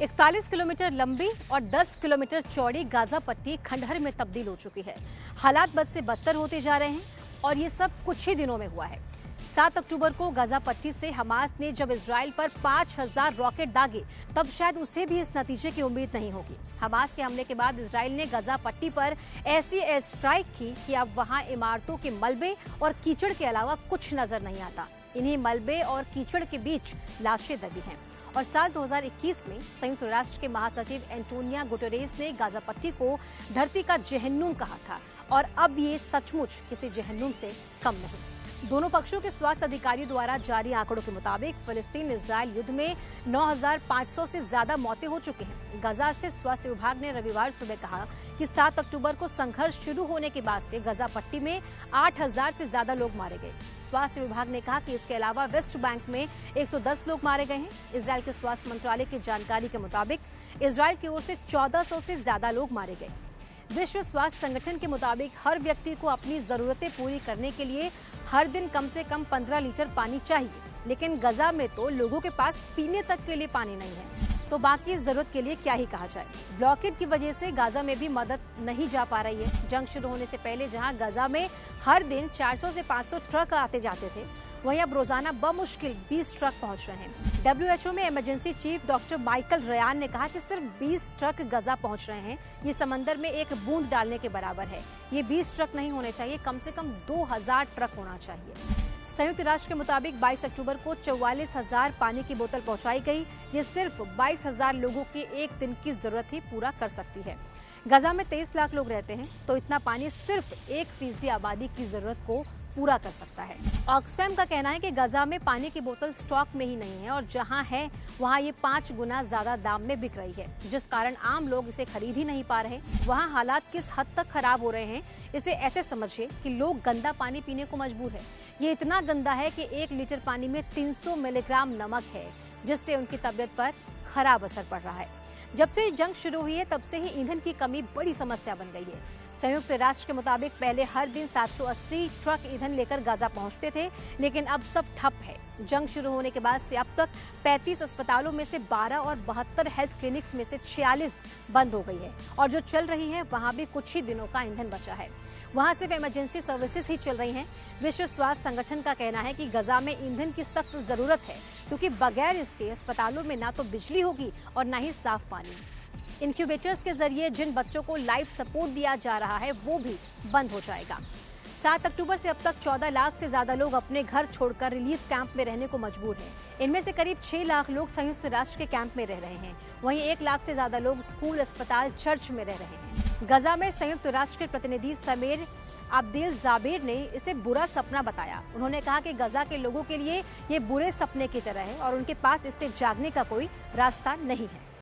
41 kilometre लंबी और 10 kilometre चौड़ी गाजा पट्टी खंडहर में तब्दील हो चुकी है। हालात बद से बदतर होते जा रहे हैं और ये सब कुछ ही दिनों में हुआ है। 7 अक्टूबर को गाजा पट्टी से हमास ने जब इजराइल पर 5000 रॉकेट दागे, तब शायद उसे भी इस नतीजे की उम्मीद नहीं होगी। हमास के हमले के बाद इजराइल ने गाजा पट्टी पर ऐसी एयर स्ट्राइक की कि अब वहां इमारतों के मलबे और कीचड़ के अलावा कुछ नजर नहीं आता। इन्हीं मलबे और कीचड़ के बीच लाशें दबी हैं। और साल 2021 में संयुक्त राष्ट्र के महासचिव एंटोनियो गुटेरेस ने गाजा पट्टी को धरती का जहन्नुम कहा था और अब ये सचमुच किसी जहन्नुम से कम नहीं। दोनों पक्षों के स्वास्थ्य अधिकारियों द्वारा जारी आंकड़ों के मुताबिक फिलिस्तीन इजराइल युद्ध में 9500 से ज्यादा मौतें हो चुकी हैं। गाजा स्थित स्वास्थ्य विभाग ने रविवार सुबह कहा कि 7 अक्टूबर को संघर्ष शुरू होने के बाद से गाजा पट्टी में 8000 से ज्यादा लोग मारे गए। स्वास्थ्य विभाग ने कहा कि इसके अलावा वेस्ट बैंक में 110 लोग मारे गए हैं। इजराइल के स्वास्थ्य मंत्रालय की जानकारी के मुताबिक इजराइल की ओर से 1400 से ज्यादा लोग मारे गए। विश्व स्वास्थ्य संगठन के मुताबिक हर व्यक्ति को अपनी जरूरतें पूरी करने के लिए हर दिन कम से कम 15 लीटर पानी चाहिए, लेकिन गाजा में तो लोगों के पास पीने तक के लिए पानी नहीं है, तो बाकी जरूरत के लिए क्या ही कहा जाए। ब्लॉकेड की वजह से गाजा में भी मदद नहीं जा पा रही है। जंग शुरू होने से पहले जहां गाजा में हर दिन 400 से 500 ट्रक आते जाते थे, वहीं अब रोजाना बमुश्किल 20 ट्रक पहुंच रहे हैं। WHO में emergency chief doctor Michael Ryan ने कहा कि सिर्फ 20 ट्रक गाजा पहुंच रहे हैं, ये समंदर में एक बूंद डालने के बराबर है। ये 20 ट्रक नहीं होने चाहिए, कम से कम 2000 ट्रक होना चाहिए। संयुक्त राष्ट्र के मुताबिक 22 अक्टूबर को 44,000 पानी की बोतल पहुंचाई गई। ये सिर्फ 22,000 लोगों के एक दिन की जरूरत ही पूरा कर सकती है। गाजा में 23 लाख लोग रहते हैं, तो इतना पानी सिर्फ 1% आबादी की जरूरत को पूरा कर सकता है। ऑक्सफैम का कहना है कि गाजा में पानी की बोतल स्टॉक में ही नहीं है और जहां है वहां ये 5 गुना ज्यादा दाम में बिक रही है, जिस कारण आम लोग इसे खरीद ही नहीं पा रहे। वहां हालात किस हद तक खराब हो रहे हैं, इसे ऐसे समझिए कि लोग गंदा पानी पीने को मजबूर है। ये इतना गंदा है कि 1 लीटर पानी में 300 मिलीग्राम नमक है, जिससे उनकी तबीयत पर खराब असर पड़ रहा है। जब से जंग शुरू हुई है, तब से ही ईंधन की कमी बड़ी समस्या बन गई है। संयुक्त राष्ट्र के मुताबिक पहले हर दिन 780 ट्रक ईंधन लेकर गाजा पहुंचते थे, लेकिन अब सब ठप है। जंग शुरू होने के बाद से अब तक 35 अस्पतालों में से 12 और 72 हेल्थ क्लिनिक्स में से 46 बंद हो गई है और जो चल रही है वहां भी कुछ ही दिनों का ईंधन बचा है। वहां सिर्फ इमरजेंसी सर्विसेज ही चल रही हैं। विश्व स्वास्थ्य संगठन का कहना है कि गाजा में ईंधन की सख्त जरूरत है, क्योंकि बगैर इसके अस्पतालों में ना तो बिजली होगी और ना ही साफ पानी। इंक्यूबेटर्स के जरिए जिन बच्चों को लाइफ सपोर्ट दिया जा रहा है, वो भी बंद हो जाएगा। 7 अक्टूबर से अब तक 14 लाख से ज्यादा लोग अपने घर छोड़कर रिलीफ कैंप में रहने को मजबूर हैं। इनमें से करीब 6 लाख लोग संयुक्त राष्ट्र के कैंप में रह रहे हैं। वहीं 1 लाख से ज्यादा लोग स्कूल, अस्पताल, चर्च में रह रहे हैं। गाजा में संयुक्त राष्ट्र के प्रतिनिधि समीर अब्देल जाबेर ने इसे बुरा सपना बताया। उन्होंने कहा कि गाजा के लोगों के लिए ये बुरे सपने की तरह है और उनके पास इससे जागने का कोई रास्ता नहीं है।